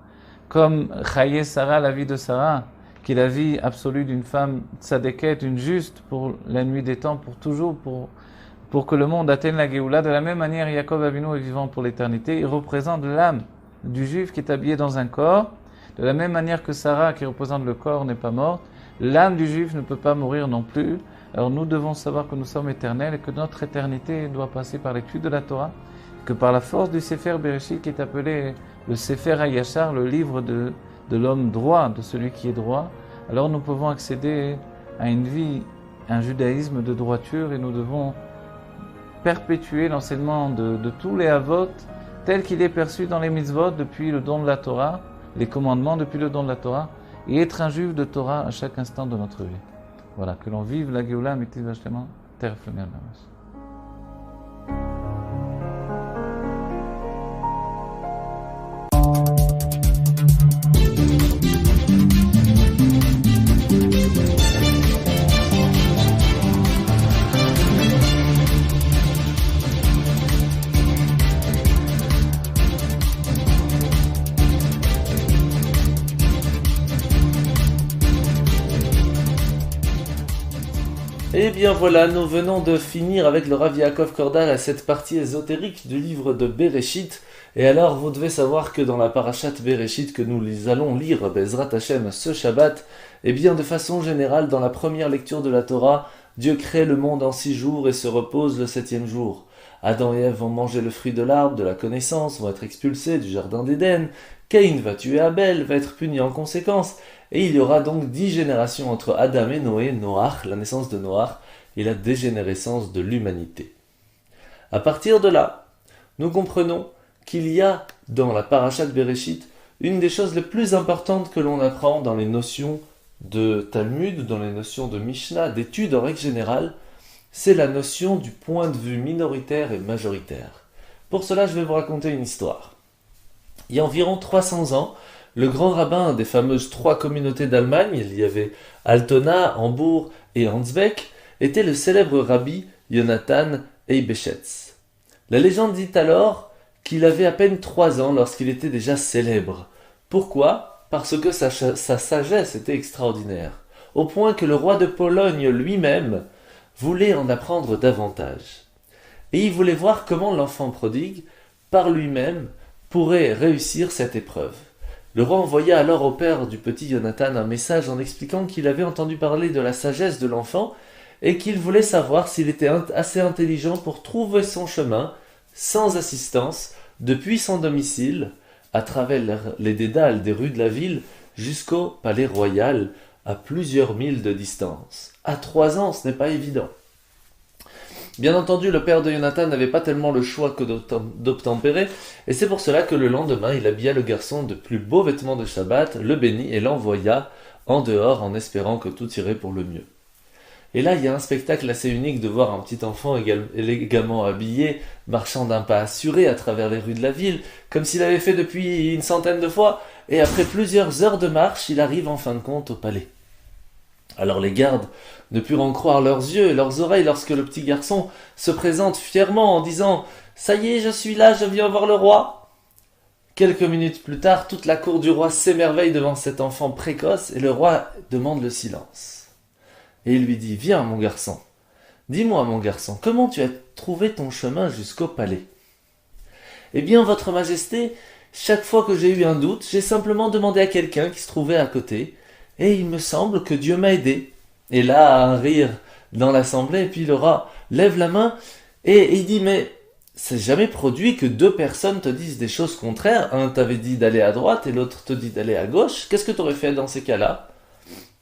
Chaye Sarah, la vie de Sarah, qui est la vie absolue d'une femme tzadékette, une juste pour la nuit des temps, pour toujours, pour que le monde atteigne la Géoula. De la même manière, Yaakov Avinu est vivant pour l'éternité. Il représente l'âme du juif qui est habillé dans un corps. De la même manière que Sarah, qui représente le corps, n'est pas morte, l'âme du juif ne peut pas mourir non plus. Alors nous devons savoir que nous sommes éternels et que notre éternité doit passer par l'étude de la Torah, que par la force du Sefer Bereshit qui est appelé le Sefer HaYashar, le livre de l'homme droit, de celui qui est droit, alors nous pouvons accéder à une vie, un judaïsme de droiture et nous devons perpétuer l'enseignement de tous les Avot tel qu'il est perçu dans les mitzvot depuis le don de la Torah, les commandements depuis le don de la Torah, et être un juif de Torah à chaque instant de notre vie. Voilà, que l'on vive la Géoula Amitit Vashleima, Teref Lemel Mamash. Et bien voilà, nous venons de finir avec le Rav Yaakov Kordal à cette partie ésotérique du livre de Bereshit. Et alors, vous devez savoir que dans la parashat Bereshit que nous allons lire, Bezrat Hashem, ce Shabbat, et bien de façon générale, dans la première lecture de la Torah, Dieu crée le monde en 6 jours et se repose le 7e jour. Adam et Ève vont manger le fruit de l'arbre de la connaissance, vont être expulsés du jardin d'Éden. Caïn va tuer Abel, va être puni en conséquence. Et il y aura donc 10 générations entre Adam et Noé, Noach, la naissance de Noach, et la dégénérescence de l'humanité. À partir de là, nous comprenons qu'il y a dans la parashat Bereshit une des choses les plus importantes que l'on apprend dans les notions de Talmud, dans les notions de Mishnah, d'études en règle générale, c'est la notion du point de vue minoritaire et majoritaire. Pour cela, je vais vous raconter une histoire. Il y a environ 300 ans, le grand rabbin des fameuses 3 communautés d'Allemagne, il y avait Altona, Hambourg et Ansbeck, était le célèbre rabbi Jonathan Eibeshetz. La légende dit alors qu'il avait à peine 3 ans lorsqu'il était déjà célèbre. Pourquoi ? Parce que sa sagesse était extraordinaire, au point que le roi de Pologne lui-même voulait en apprendre davantage. Et il voulait voir comment l'enfant prodigue, par lui-même, pourrait réussir cette épreuve. Le roi envoya alors au père du petit Jonathan un message en expliquant qu'il avait entendu parler de la sagesse de l'enfant et qu'il voulait savoir s'il était assez intelligent pour trouver son chemin, sans assistance, depuis son domicile, à travers les dédales des rues de la ville, jusqu'au palais royal, à plusieurs milles de distance. À 3 ans, ce n'est pas évident. Bien entendu, le père de Jonathan n'avait pas tellement le choix que d'obtempérer, et c'est pour cela que le lendemain, il habilla le garçon de plus beaux vêtements de Shabbat, le bénit et l'envoya en dehors en espérant que tout irait pour le mieux. Et là, il y a un spectacle assez unique de voir un petit enfant élégamment habillé, marchant d'un pas assuré à travers les rues de la ville, comme s'il avait fait depuis une centaine de fois, et après plusieurs heures de marche, il arrive en fin de compte au palais. Alors les gardes ne purent en croire leurs yeux et leurs oreilles lorsque le petit garçon se présente fièrement en disant « Ça y est, je suis là, je viens voir le roi !» Quelques minutes plus tard, toute la cour du roi s'émerveille devant cet enfant précoce et le roi demande le silence. Et il lui dit « Viens, mon garçon, dis-moi, mon garçon, comment tu as trouvé ton chemin jusqu'au palais ?»« Eh bien, votre majesté, chaque fois que j'ai eu un doute, j'ai simplement demandé à quelqu'un qui se trouvait à côté, et il me semble que Dieu m'a aidé. » Et là, un rire dans l'assemblée, et puis le roi lève la main, et il dit « Mais c'est jamais produit que 2 personnes te disent des choses contraires. Un t'avait dit d'aller à droite, et l'autre te dit d'aller à gauche. Qu'est-ce que tu aurais fait dans ces cas-là ?»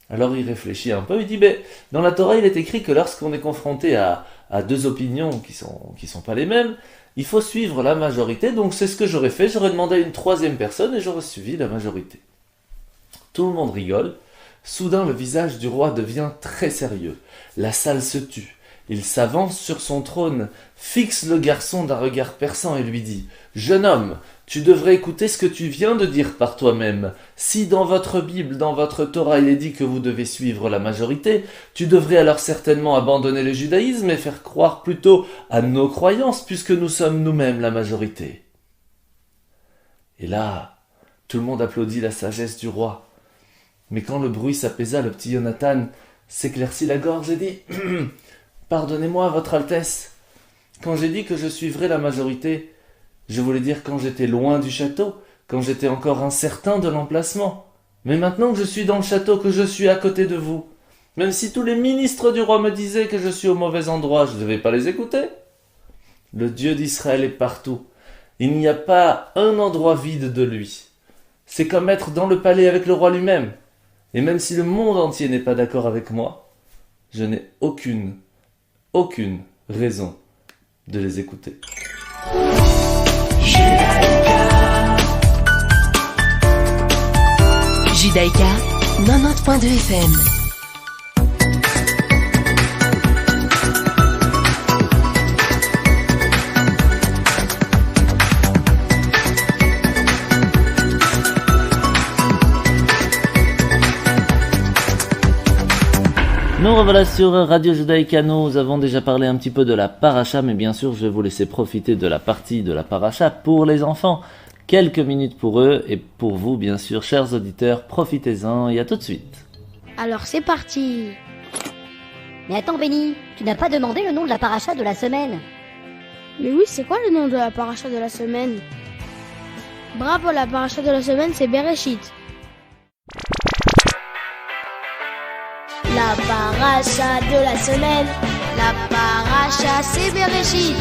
Alors il réfléchit un peu, il dit « Dans la Torah, il est écrit que lorsqu'on est confronté à 2 opinions qui sont pas les mêmes, il faut suivre la majorité, donc c'est ce que j'aurais fait, j'aurais demandé à une 3e personne et j'aurais suivi la majorité. » Tout le monde rigole. Soudain, le visage du roi devient très sérieux. La salle se tut. Il s'avance sur son trône, fixe le garçon d'un regard perçant et lui dit « Jeune homme, tu devrais écouter ce que tu viens de dire par toi-même. Si dans votre Bible, dans votre Torah, il est dit que vous devez suivre la majorité, tu devrais alors certainement abandonner le judaïsme et faire croire plutôt à nos croyances, puisque nous sommes nous-mêmes la majorité. » Et là, tout le monde applaudit la sagesse du roi. Mais quand le bruit s'apaisa, le petit Jonathan s'éclaircit la gorge et dit « Pardonnez-moi, votre Altesse. Quand j'ai dit que je suivrais la majorité, je voulais dire quand j'étais loin du château, quand j'étais encore incertain de l'emplacement. Mais maintenant que je suis dans le château, que je suis à côté de vous, même si tous les ministres du roi me disaient que je suis au mauvais endroit, je ne devais pas les écouter. Le Dieu d'Israël est partout. Il n'y a pas un endroit vide de lui. C'est comme être dans le palais avec le roi lui-même. Et même si le monde entier n'est pas d'accord avec moi, je n'ai aucune raison de les écouter. Judaïka, 90.2 FM. Nous revoilà sur Radio Judaïka. Nous avons déjà parlé un petit peu de la paracha, mais bien sûr je vais vous laisser profiter de la partie de la paracha pour les enfants. Quelques minutes pour eux et pour vous bien sûr, chers auditeurs, profitez-en et à tout de suite. Alors c'est parti. Mais attends Benny, tu n'as pas demandé le nom de la paracha de la semaine? Mais oui, c'est quoi le nom de la paracha de la semaine? Bravo, la paracha de la semaine c'est Bereshit. La paracha de la semaine, la paracha c'est Bereshit.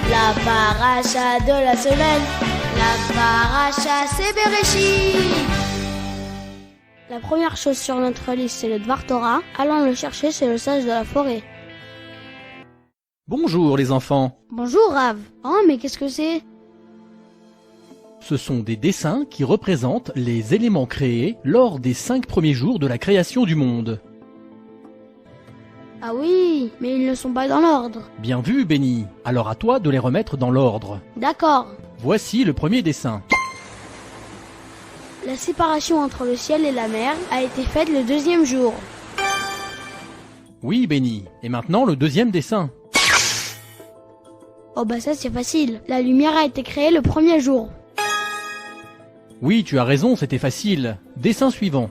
La paracha de la semaine, la paracha c'est Bereshit. La première chose sur notre liste c'est le Dvar Torah. Allons le chercher chez le sage de la forêt. Bonjour les enfants. Bonjour Rav. Oh mais qu'est-ce que c'est? Ce sont des dessins qui représentent les éléments créés lors des 5 premiers jours de la création du monde. Ah oui, mais ils ne sont pas dans l'ordre. Bien vu, Benny. Alors à toi de les remettre dans l'ordre. D'accord. Voici le premier dessin. La séparation entre le ciel et la mer a été faite le 2e jour. Oui, Benny. Et maintenant le deuxième dessin. Oh bah ça c'est facile. La lumière a été créée le 1er jour. Oui, tu as raison, c'était facile. Dessin suivant.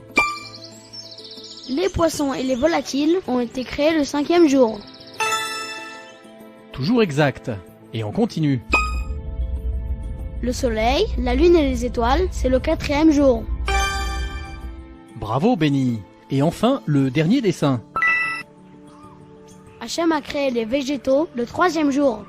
Les poissons et les volatiles ont été créés le 5e jour. Toujours exact. Et on continue. Le soleil, la lune et les étoiles, c'est le 4e jour. Bravo Benny. Et enfin, le dernier dessin. Hachem a créé les végétaux le 3e jour.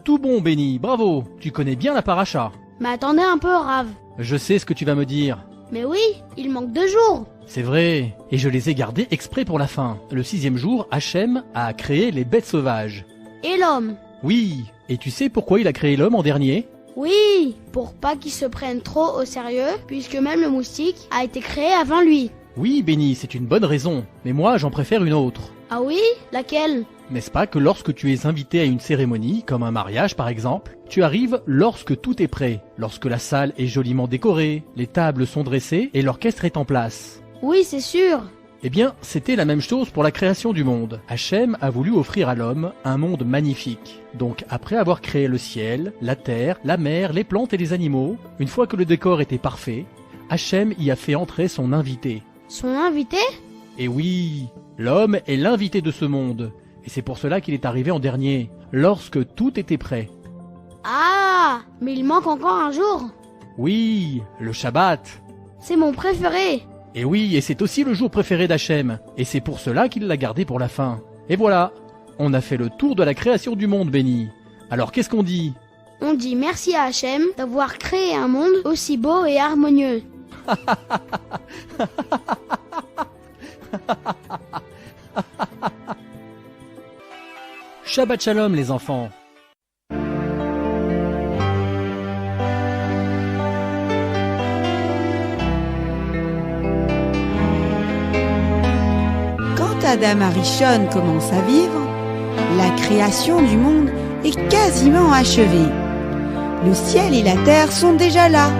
Tout bon Benny, bravo. Tu connais bien la paracha. Mais attendez un peu, Rav. Je sais ce que tu vas me dire. Mais oui, il manque 2 jours. C'est vrai, et je les ai gardés exprès pour la fin. Le 6e jour, Hachem a créé les bêtes sauvages. Et l'homme? Oui, et tu sais pourquoi il a créé l'homme en dernier? Oui, pour pas qu'il se prenne trop au sérieux, puisque même le moustique a été créé avant lui. Oui, Benny, c'est une bonne raison, mais moi j'en préfère une autre. Ah oui? Laquelle? N'est-ce pas que lorsque tu es invité à une cérémonie, comme un mariage par exemple, tu arrives lorsque tout est prêt, lorsque la salle est joliment décorée, les tables sont dressées et l'orchestre est en place. Oui, c'est sûr. Eh bien, c'était la même chose pour la création du monde. Hachem a voulu offrir à l'homme un monde magnifique. Donc, après avoir créé le ciel, la terre, la mer, les plantes et les animaux, une fois que le décor était parfait, Hachem y a fait entrer son invité. Son invité? Et oui, l'homme est l'invité de ce monde. Et c'est pour cela qu'il est arrivé en dernier, lorsque tout était prêt. Ah, mais il manque encore un jour. Oui, le Shabbat. C'est mon préféré. Et oui, et c'est aussi le jour préféré d'Hachem. Et c'est pour cela qu'il l'a gardé pour la fin. Et voilà, on a fait le tour de la création du monde, Benny. Alors qu'est-ce qu'on dit? On dit merci à Hachem d'avoir créé un monde aussi beau et harmonieux. Shabbat Shalom les enfants. Quand Adam Arishon commence à vivre, la création du monde est quasiment achevée. Le ciel et la terre sont déjà là.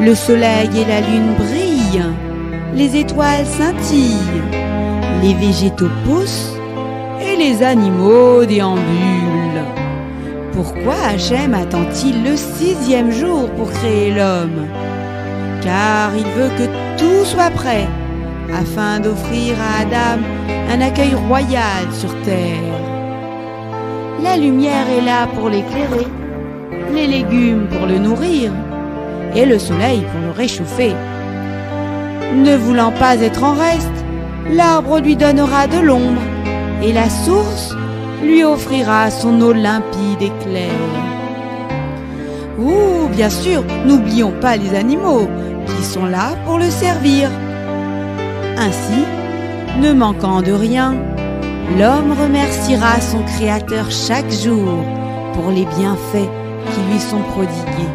Le soleil et la lune brillent. Les étoiles scintillent. Les végétaux poussent. Et les animaux déambulent. Pourquoi Hachem attend-il le 6e jour pour créer l'homme? Car il veut que tout soit prêt, afin d'offrir à Adam un accueil royal sur terre. La lumière est là pour l'éclairer, les légumes pour le nourrir, et le soleil pour le réchauffer. Ne voulant pas être en reste, l'arbre lui donnera de l'ombre, et la source lui offrira son eau limpide et claire. Ouh, bien sûr, n'oublions pas les animaux, qui sont là pour le servir. Ainsi, ne manquant de rien, l'homme remerciera son Créateur chaque jour pour les bienfaits qui lui sont prodigués.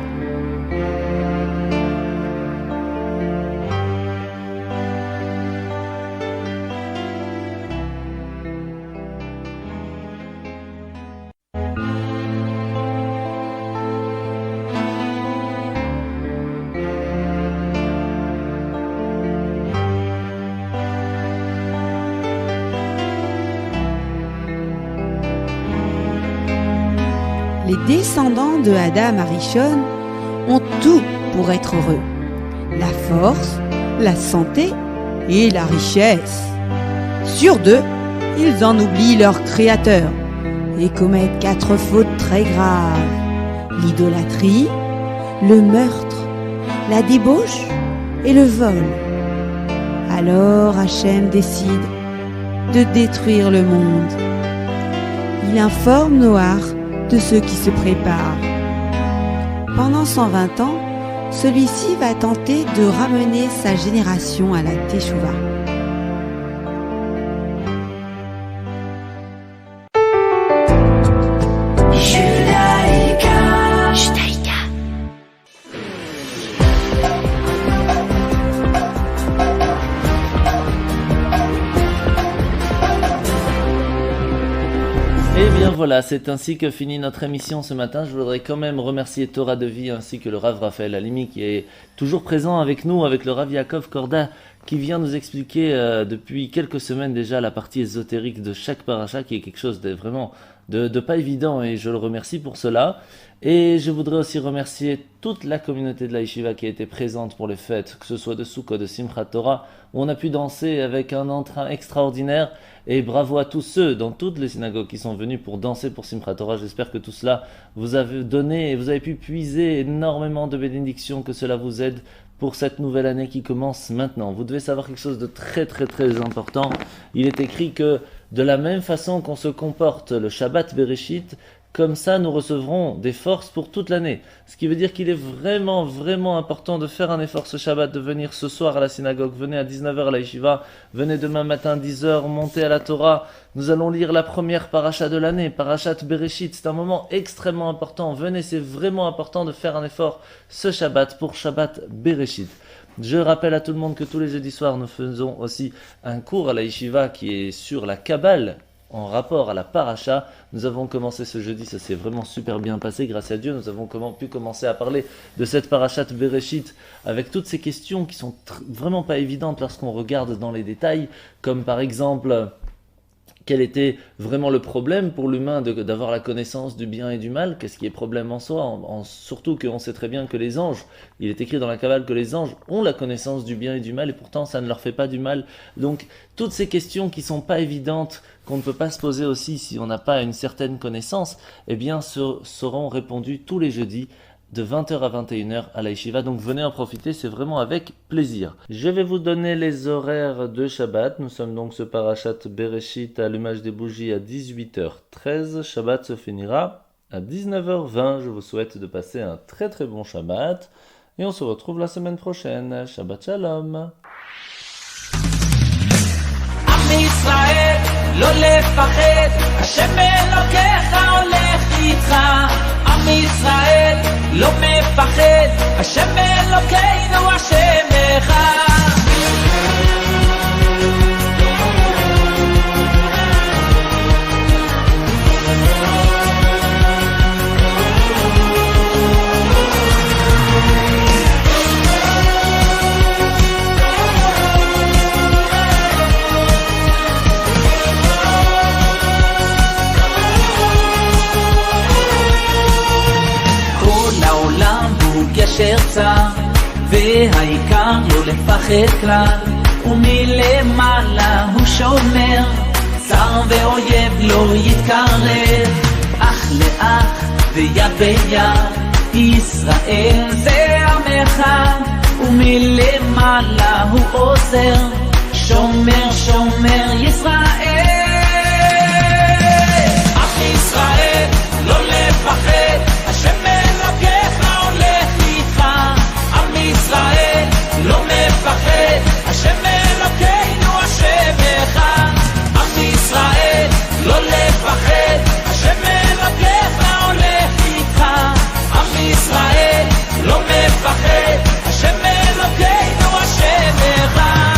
Les descendants de Adam Arishon ont tout pour être heureux. La force, la santé et la richesse. Sur 2, ils en oublient leur créateur et commettent 4 fautes très graves. L'idolâtrie, le meurtre, la débauche et le vol. Alors Hachem décide de détruire le monde. Il informe Noach de ceux qui se préparent. Pendant 120 ans, celui-ci va tenter de ramener sa génération à la Teshuvah. Et bien voilà, c'est ainsi que finit notre émission ce matin. Je voudrais quand même remercier Torah de Vie ainsi que le Rav Raphaël Halimi qui est toujours présent avec nous, avec le Rav Yaakov Korda qui vient nous expliquer depuis quelques semaines déjà la partie ésotérique de chaque paracha, qui est quelque chose de vraiment de pas évident, et je le remercie pour cela. Et je voudrais aussi remercier toute la communauté de la Yeshiva qui a été présente pour les fêtes, que ce soit de Sukkot, de Simchat Torah, où on a pu danser avec un entrain extraordinaire. Et bravo à tous ceux dans toutes les synagogues qui sont venus pour danser pour Simchat Torah. J'espère que tout cela vous avez donné et vous avez pu puiser énormément de bénédictions, que cela vous aide pour cette nouvelle année qui commence maintenant. Vous devez savoir quelque chose de très très très important. Il est écrit que de la même façon qu'on se comporte le Shabbat Bereshit, comme ça nous recevrons des forces pour toute l'année. Ce qui veut dire qu'il est vraiment vraiment important de faire un effort ce Shabbat, de venir ce soir à la synagogue, venez à 19h à la Yeshiva, venez demain matin à 10h, montez à la Torah. Nous allons lire la première paracha de l'année, parachat Bereshit. C'est un moment extrêmement important. Venez, c'est vraiment important de faire un effort ce Shabbat pour Shabbat Bereshit. Je rappelle à tout le monde que tous les jeudis soirs, nous faisons aussi un cours à la Yeshiva qui est sur la Kabbale, en rapport à la paracha. Nous avons commencé ce jeudi, ça s'est vraiment super bien passé, grâce à Dieu. Nous avons pu commencer à parler de cette parachat Bereshit avec toutes ces questions qui sont vraiment pas évidentes lorsqu'on regarde dans les détails, comme par exemple quel était vraiment le problème pour l'humain d'avoir la connaissance du bien et du mal, qu'est-ce qui est problème en soi, surtout qu'on sait très bien que les anges, il est écrit dans la Kabbale que les anges ont la connaissance du bien et du mal, et pourtant ça ne leur fait pas du mal. Donc toutes ces questions qui sont pas évidentes, qu'on ne peut pas se poser aussi si on n'a pas une certaine connaissance, eh bien seront répondues tous les jeudis de 20h à 21h à la Yeshiva. Donc venez en profiter, c'est vraiment avec plaisir. Je vais vous donner les horaires de Shabbat. Nous sommes donc ce parachat Bereshit, allumage des bougies à 18h13. Shabbat se finira à 19h20. Je vous souhaite de passer un très très bon Shabbat. Et on se retrouve la semaine prochaine. Shabbat Shalom. ישראל, לא לפחד, השם אלוקיך הולך איתך. עם ישראל, לא מפחד, השם אלוקינו השם אחד. גשר צר, והעיקר לא לפחד כלל, ומלמעלה הוא שומר, צר ואויב לא יתקרב, אח לאח ויד ביד, ישראל זה עמך, ומלמעלה הוא עוזר, שומר שומר ישראל. אח ישראל לא לפחד, השם אלוקיך ישראל לא מפחד, השם אלוקינו השם אחד. עם ישראל לא לפחד, השם אלוקיך הולך איתך. עם ישראל לא מפחד, השם אלוקינו השם אחד.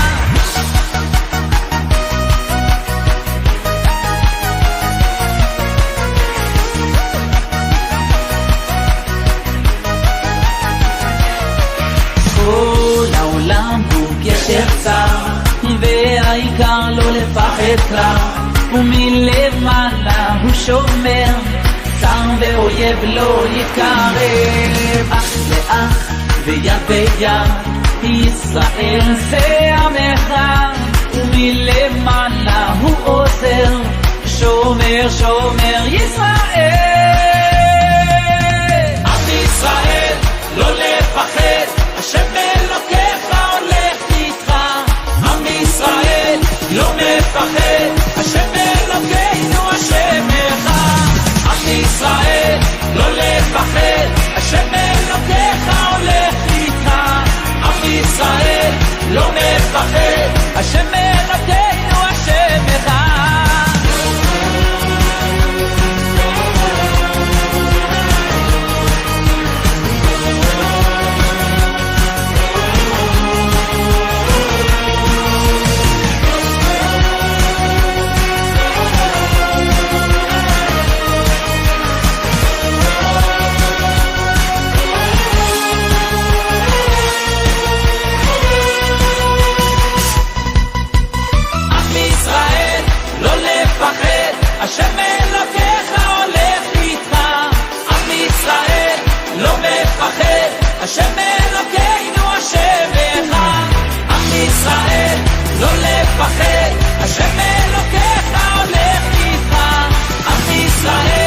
והעיקר לא לפחד כלל, ומלמעלה הוא שומר, צר ואויב לא יתקרב, אח לאח ויד ביד, ישראל זה עמך, ומלמעלה הוא עוזר, שומר שומר ישראל. עם ישראל לא לפחד, השם אלוקיך הולך איתך. עם ישראל לא מפחד, השם אלוקינו השם אחד. עם ישראל לא לפחד, השם אלוקיך הולך איתך. עם ישראל לא מפחד, השם אלוקינו השם אחד. לפחד, השם אלוקיך הולך איתך, עם ישראל